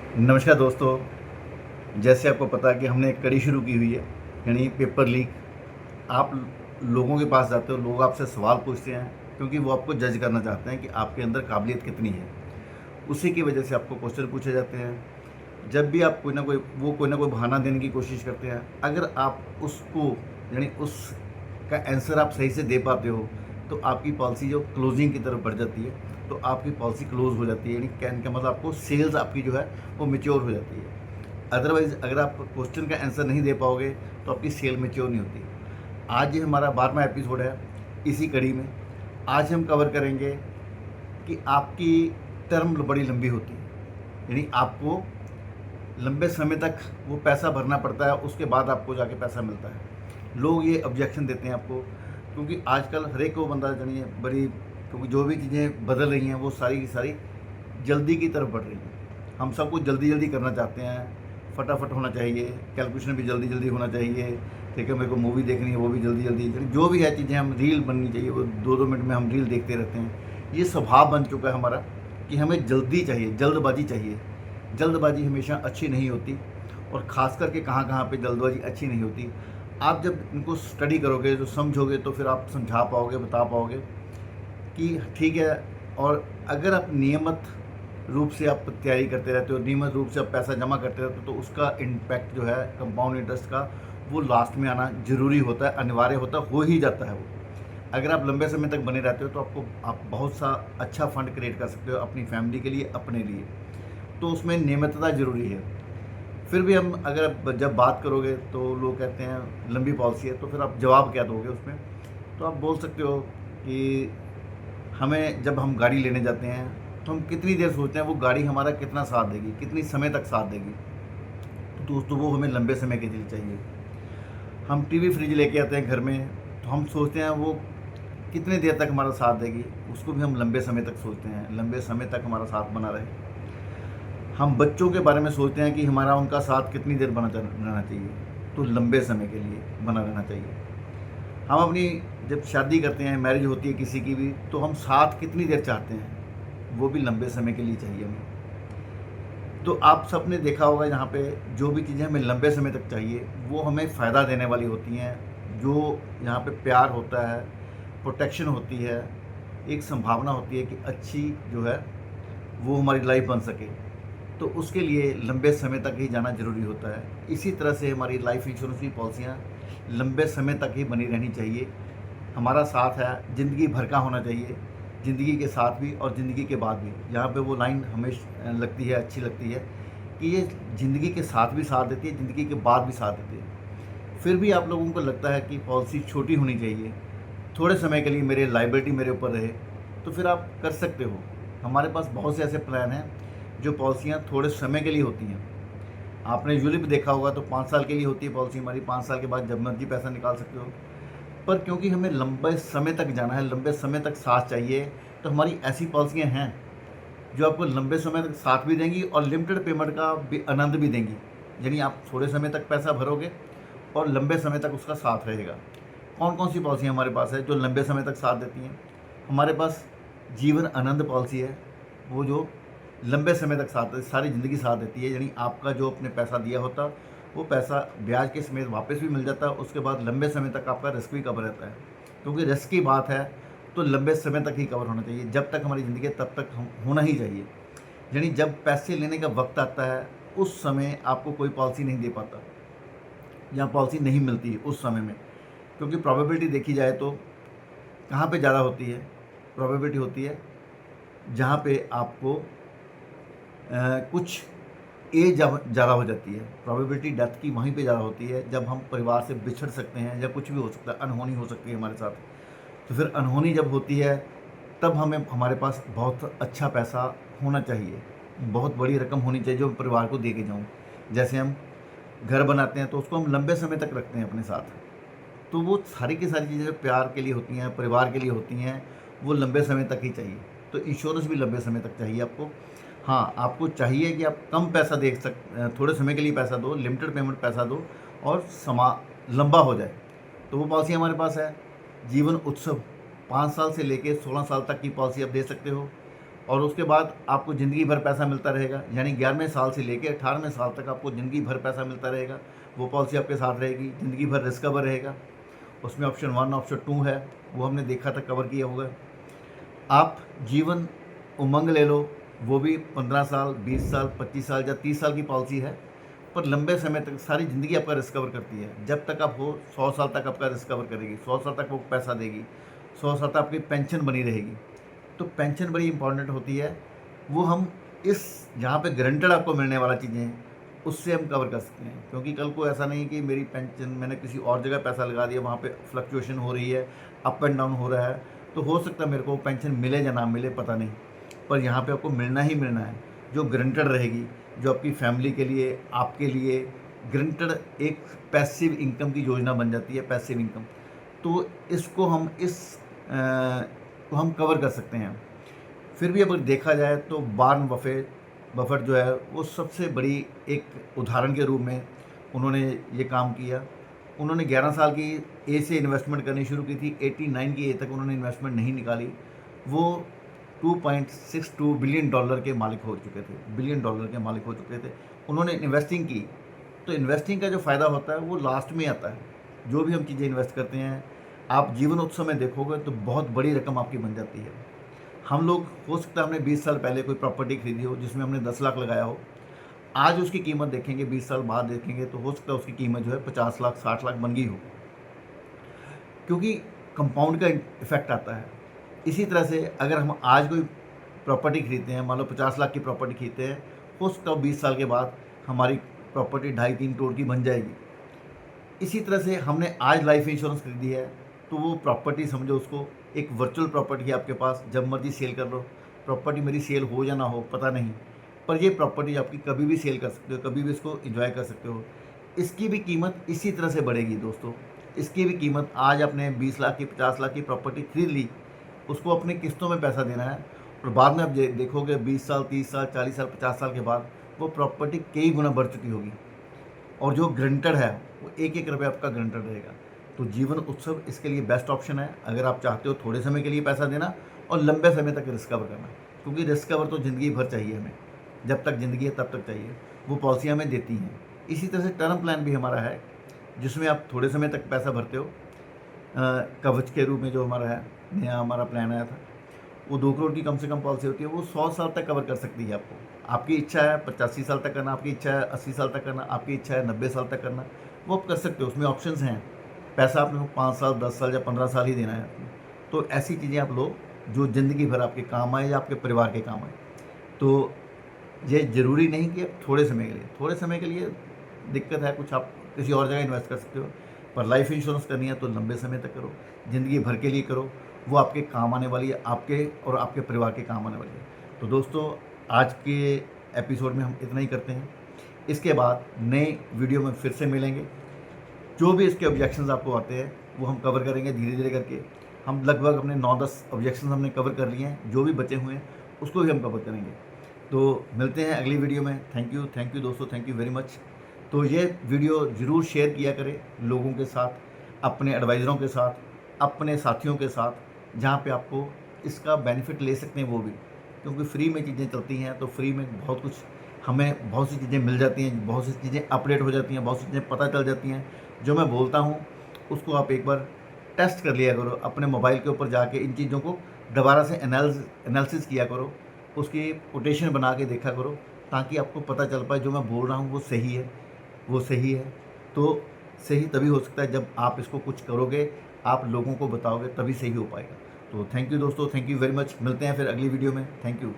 नमस्कार दोस्तों। जैसे आपको पता है कि हमने एक कड़ी शुरू की हुई है, यानी पेपर लीक। आप लोगों के पास जाते हो, लोग आपसे सवाल पूछते हैं क्योंकि वो आपको जज करना चाहते हैं कि आपके अंदर काबिलियत कितनी है। उसी की वजह से आपको क्वेश्चन पूछे जाते हैं। जब भी आप कोई ना कोई बहाना देने की कोशिश करते हैं, अगर आप उसको यानी उसका आंसर आप सही से दे पाते हो तो आपकी पॉलिसी जो क्लोजिंग की तरफ बढ़ जाती है, तो आपकी पॉलिसी क्लोज हो जाती है। यानी कहने का मतलब आपको सेल्स आपकी जो है वो मेच्योर हो जाती है। अदरवाइज़ अगर आप क्वेश्चन का आंसर नहीं दे पाओगे तो आपकी सेल मेच्योर नहीं होती। आज ये हमारा 12वां एपिसोड है। इसी कड़ी में आज हम कवर करेंगे कि आपकी टर्म बड़ी लंबी होती है, यानी आपको लंबे समय तक वो पैसा भरना पड़ता है, उसके बाद आपको जाके पैसा मिलता है। लोग ये ऑब्जेक्शन देते हैं आपको, क्योंकि आजकल हर एक को बंदा जानिए बड़ी, क्योंकि जो भी चीज़ें बदल रही हैं वो सारी की सारी जल्दी की तरफ बढ़ रही हैं। हम सब कुछ जल्दी जल्दी करना चाहते हैं, फटाफट होना चाहिए, कैलकुलेशन भी जल्दी जल्दी होना चाहिए। ठीक है, मेरे को मूवी देखनी है वो भी जल्दी जल्दी, जो भी है चीज़ें, हम रील बननी चाहिए, वो 2-2 मिनट में हम रील देखते रहते हैं। ये स्वभाव बन चुका है हमारा कि हमें जल्दी चाहिए, जल्दबाजी चाहिए। जल्दबाजी हमेशा अच्छी नहीं होती, और ख़ास करके कहाँ कहाँ पे जल्दबाजी अच्छी नहीं होती। आप जब इनको स्टडी करोगे, जो समझोगे, तो फिर आप समझा पाओगे, बता पाओगे कि ठीक है। और अगर आप नियमित रूप से आप तैयारी करते रहते हो, नियमित रूप से आप पैसा जमा करते रहते हो, तो उसका इम्पैक्ट जो है कंपाउंड इंटरेस्ट का, वो लास्ट में आना ज़रूरी होता है, अनिवार्य होता है, हो ही जाता है वो। अगर आप लंबे समय तक बने रहते हो तो आप बहुत सा अच्छा फंड क्रिएट कर सकते हो अपनी फैमिली के लिए, अपने लिए। तो उसमें नियमितता ज़रूरी है। फिर भी हम अगर जब बात करोगे तो लोग कहते हैं लंबी पॉलिसी है, तो फिर आप जवाब क्या दोगे उसमें? तो आप बोल सकते हो कि हमें जब हम गाड़ी लेने जाते हैं तो हम कितनी देर सोचते हैं वो गाड़ी हमारा कितना साथ देगी, कितनी समय तक साथ देगी। तो दोस्तों, वो हमें लंबे समय के लिए चाहिए। हम टीवी फ्रिज लेके आते हैं घर में, तो हम सोचते हैं वो कितने देर तक हमारा साथ देगी, उसको भी हम लंबे समय तक सोचते हैं, लंबे समय तक हमारा साथ बना रहे। हम बच्चों के बारे में सोचते हैं कि हमारा उनका साथ कितनी देर रहना चाहिए, तो लंबे समय के लिए बना रहना चाहिए। हम अपनी जब शादी करते हैं, मैरिज होती है किसी की भी, तो हम साथ कितनी देर चाहते हैं, वो भी लंबे समय के लिए चाहिए हमें। तो आप सबने देखा होगा, यहाँ पे जो भी चीज़ें हमें लंबे समय तक चाहिए वो हमें फ़ायदा देने वाली होती हैं। जो यहाँ पे प्यार होता है, प्रोटेक्शन होती है, एक संभावना होती है कि अच्छी जो है वो हमारी लाइफ बन सके, तो उसके लिए लंबे समय तक ही जाना ज़रूरी होता है। इसी तरह से हमारी लाइफ इंश्योरेंस की पॉलिसियाँ लंबे समय तक ही बनी रहनी चाहिए। हमारा साथ है, ज़िंदगी भर का होना चाहिए, ज़िंदगी के साथ भी और ज़िंदगी के बाद भी। यहाँ पे वो लाइन हमें लगती है, अच्छी लगती है कि ये ज़िंदगी के साथ भी साथ देती है, ज़िंदगी के बाद भी साथ देती है। फिर भी आप लोगों को लगता है कि पॉलिसी छोटी होनी चाहिए, थोड़े समय के लिए मेरे लायबिलिटी मेरे ऊपर रहे, तो फिर आप कर सकते हो। हमारे पास बहुत से ऐसे प्लान हैं जो पॉलिसियाँ थोड़े समय के लिए होती हैं। आपने यूलिप देखा होगा, तो 5 साल के लिए होती है पॉलिसी हमारी, 5 साल के बाद जब मर्जी पैसा निकाल सकते हो। पर क्योंकि हमें लंबे समय तक जाना है, लंबे समय तक साथ चाहिए, तो हमारी ऐसी पॉलिसियाँ हैं जो आपको लंबे समय तक साथ भी देंगी और लिमिटेड पेमेंट का भी आनंद भी देंगी। यानी आप थोड़े समय तक पैसा भरोगे और लंबे समय तक उसका साथ रहेगा। कौन कौन सी पॉलिसी हमारे पास है जो लंबे समय तक साथ देती हैं? हमारे पास जीवन आनंद पॉलिसी है, वो जो लंबे समय तक साथ, सारी ज़िंदगी साथ देती है। यानी आपका जो आपने पैसा दिया होता, वो पैसा ब्याज के समेत वापस भी मिल जाता है। उसके बाद लंबे समय तक आपका रिस्क भी कवर रहता है, क्योंकि रिस्क की बात है तो लंबे समय तक ही कवर होना चाहिए। जब तक हमारी ज़िंदगी है तब तक हम होना ही चाहिए। यानी जब पैसे लेने का वक्त आता है, उस समय आपको कोई पॉलिसी नहीं दे पाता या पॉलिसी नहीं मिलती है उस समय में, क्योंकि प्रोबेबिलिटी देखी जाए तो कहाँ पे ज़्यादा होती है? प्रोबेबिलिटी होती है जहाँ पे आपको कुछ एज जब ज़्यादा हो जाती है। प्रोबेबिलिटी डेथ की वहीं पे ज़्यादा होती है जब हम परिवार से बिछड़ सकते हैं, या कुछ भी हो सकता है, अनहोनी हो सकती है हमारे साथ। तो फिर अनहोनी जब होती है तब हमें, हमारे पास बहुत अच्छा पैसा होना चाहिए, बहुत बड़ी रकम होनी चाहिए जो परिवार को दे के जाऊँ। जैसे हम घर बनाते हैं तो उसको हम लंबे समय तक रखते हैं अपने साथ, तो वो सारी की सारी चीज़ें प्यार के लिए होती हैं, परिवार के लिए होती हैं, वो लंबे समय तक ही चाहिए। तो इंश्योरेंस भी लंबे समय तक चाहिए आपको। हाँ, आपको चाहिए कि आप कम पैसा थोड़े समय के लिए पैसा दो, लिमिटेड पेमेंट पैसा दो, और समा लंबा हो जाए। तो वो पॉलिसी हमारे पास है। जीवन उत्सव 5 साल से लेके 16 साल तक की पॉलिसी आप दे सकते हो। और उसके बाद आपको ज़िंदगी भर पैसा मिलता रहेगा, यानी 11वें साल से लेकर 18वें साल तक आपको ज़िंदगी भर पैसा मिलता रहेगा। वो पॉलिसी आपके साथ रहेगी, ज़िंदगी भर रिस्क कवर रहेगा। उसमें ऑप्शन 1 ऑप्शन 2 है, वो हमने देखा था, कवर किया होगा। आप जीवन उमंग ले लो, वो भी 15 साल 20 साल 25 साल या 30 साल की पॉलिसी है, पर लंबे समय तक सारी ज़िंदगी आपका रिस्क कवर करती है। जब तक आप हो 100 साल तक आपका रिस्क कवर करेगी, 100 साल तक वो पैसा देगी, 100 साल तक आपकी पेंशन बनी रहेगी। तो पेंशन बड़ी इंपॉर्टेंट होती है, वो हम इस जहाँ पे गारंटेड आपको मिलने वाला चीज़ें हैं उससे हम कवर कर सकते हैं। क्योंकि कल को ऐसा नहीं कि मेरी पेंशन मैंने किसी और जगह पैसा लगा दिया, वहाँ पे फ्लक्चुएशन हो रही है, अप एंड डाउन हो रहा है, तो हो सकता है मेरे को पेंशन मिले या ना मिले पता नहीं, पर यहाँ पे आपको मिलना ही मिलना है, जो गारंटेड रहेगी, जो आपकी फैमिली के लिए, आपके लिए गारंटेड एक पैसिव इनकम की योजना बन जाती है, पैसिव इनकम। तो इसको हम को हम कवर कर सकते हैं। फिर भी अगर देखा जाए तो वारेन बफेट जो है वो सबसे बड़ी एक उदाहरण के रूप में उन्होंने ये काम किया। उन्होंने 11 साल की एज से इन्वेस्टमेंट करनी शुरू की थी, 89 की एज तक उन्होंने इन्वेस्टमेंट नहीं निकाली। वो $2.62 बिलियन के मालिक हो चुके थे, बिलियन डॉलर के मालिक हो चुके थे। उन्होंने इन्वेस्टिंग की, तो इन्वेस्टिंग का जो फ़ायदा होता है वो लास्ट में आता है। जो भी हम चीज़ें इन्वेस्ट करते हैं, आप जीवन उत्सव में देखोगे तो बहुत बड़ी रकम आपकी बन जाती है। हम लोग हो सकता है हमने 20 साल पहले कोई प्रॉपर्टी खरीदी हो जिसमें हमने 10 लाख लगाया हो, आज उसकी कीमत देखेंगे, 20 साल बाद देखेंगे तो हो सकता है उसकी कीमत जो है 50 लाख 60 लाख बन गई हो, क्योंकि कंपाउंड का इफेक्ट आता है। इसी तरह से अगर हम आज कोई प्रॉपर्टी खरीदते हैं, मान लो 50 लाख की प्रॉपर्टी खरीदते हैं, हो सकता है 20 साल के बाद हमारी प्रॉपर्टी 2.5-3 करोड़ की बन जाएगी। इसी तरह से हमने आज लाइफ इंश्योरेंस खरीदी है, तो वो प्रॉपर्टी समझो उसको एक वर्चुअल प्रॉपर्टी है आपके पास, जब मर्जी सेल कर लो। प्रॉपर्टी मेरी सेल हो या ना हो पता नहीं, पर ये प्रॉपर्टी आपकी कभी भी सेल कर सकते हो, कभी भी इसको एंजॉय कर सकते हो। इसकी भी कीमत इसी तरह से बढ़ेगी दोस्तों। इसकी भी कीमत, आज आपने 20 लाख की 50 लाख की प्रॉपर्टी खरीद ली, उसको अपने किस्तों में पैसा देना है, और बाद में आप देखोगे 20 साल 30 साल 40 साल 50 साल के बाद वो प्रॉपर्टी कई गुना बढ़ चुकी होगी, और जो ग्रंटेड है वो एक एक रुपये आपका ग्रंटेड रहेगा। तो जीवन उत्सव इसके लिए बेस्ट ऑप्शन है, अगर आप चाहते हो थोड़े समय के लिए पैसा देना और लंबे समय तक रिस्क कवर करना, क्योंकि रिस्क कवर तो ज़िंदगी भर चाहिए हमें, जब तक ज़िंदगी है तब तक चाहिए, वो पॉलिसी हमें देती हैं। इसी तरह से टर्म प्लान भी हमारा है, जिसमें आप थोड़े समय तक पैसा भरते हो, कवच के रूप में जो हमारा है, नया हमारा प्लान आया था, वो 2 करोड़ की कम से कम पॉलिसी होती है, वो 100 साल तक कवर कर सकती है आपको। आपकी इच्छा है 85 साल तक करना, आपकी इच्छा है 80 साल तक करना, आपकी इच्छा है 90 साल तक करना, वो आप कर सकते हो। उसमें ऑप्शंस हैं, पैसा आपने 5 साल 10 साल या 15 साल ही देना है। तो ऐसी चीज़ें आप लो जो ज़िंदगी भर आपके काम आए या आपके परिवार के काम आए। तो ये ज़रूरी नहीं कि आप थोड़े समय के लिए, थोड़े समय के लिए दिक्कत है कुछ, आप किसी और जगह इन्वेस्ट कर सकते हो, पर लाइफ इंश्योरेंस करनी है तो लंबे समय तक करो, ज़िंदगी भर के लिए करो, वो आपके काम आने वाली है, आपके और आपके परिवार के काम आने वाली है। तो दोस्तों, आज के एपिसोड में हम इतना ही करते हैं। इसके बाद नए वीडियो में फिर से मिलेंगे। जो भी इसके ऑब्जेक्शंस आपको आते हैं वो हम कवर करेंगे धीरे धीरे करके। हम लगभग अपने 9-10 ऑब्जेक्शंस हमने कवर कर लिए हैं, जो भी बचे हुए हैं उसको भी हम कवर करेंगे। तो मिलते हैं अगली वीडियो में। थैंक यू दोस्तों, थैंक यू वेरी मच। तो ये वीडियो ज़रूर शेयर किया करें लोगों के साथ, अपने एडवाइज़रों के साथ, अपने साथियों के साथ, जहाँ पे आपको इसका बेनिफिट ले सकते हैं वो भी, क्योंकि फ्री में चीज़ें चलती हैं, तो फ्री में बहुत कुछ हमें, बहुत सी चीज़ें मिल जाती हैं, बहुत सी चीज़ें अपडेट हो जाती हैं, बहुत सी चीज़ें पता चल जाती हैं। जो मैं बोलता हूँ उसको आप एक बार टेस्ट कर लिया करो, अपने मोबाइल के ऊपर जाके इन चीज़ों को दोबारा से एनालिसिस किया करो, उसकी कोटेशन बना के देखा करो, ताकि आपको पता चल पाए जो मैं बोल रहा हूँ वो सही है, वो सही है। तो सही तभी हो सकता है जब आप इसको कुछ करोगे, आप लोगों को बताओगे, तभी सही हो पाएगा। तो थैंक यू दोस्तों, थैंक यू वेरी मच। मिलते हैं फिर अगली वीडियो में। Thank you.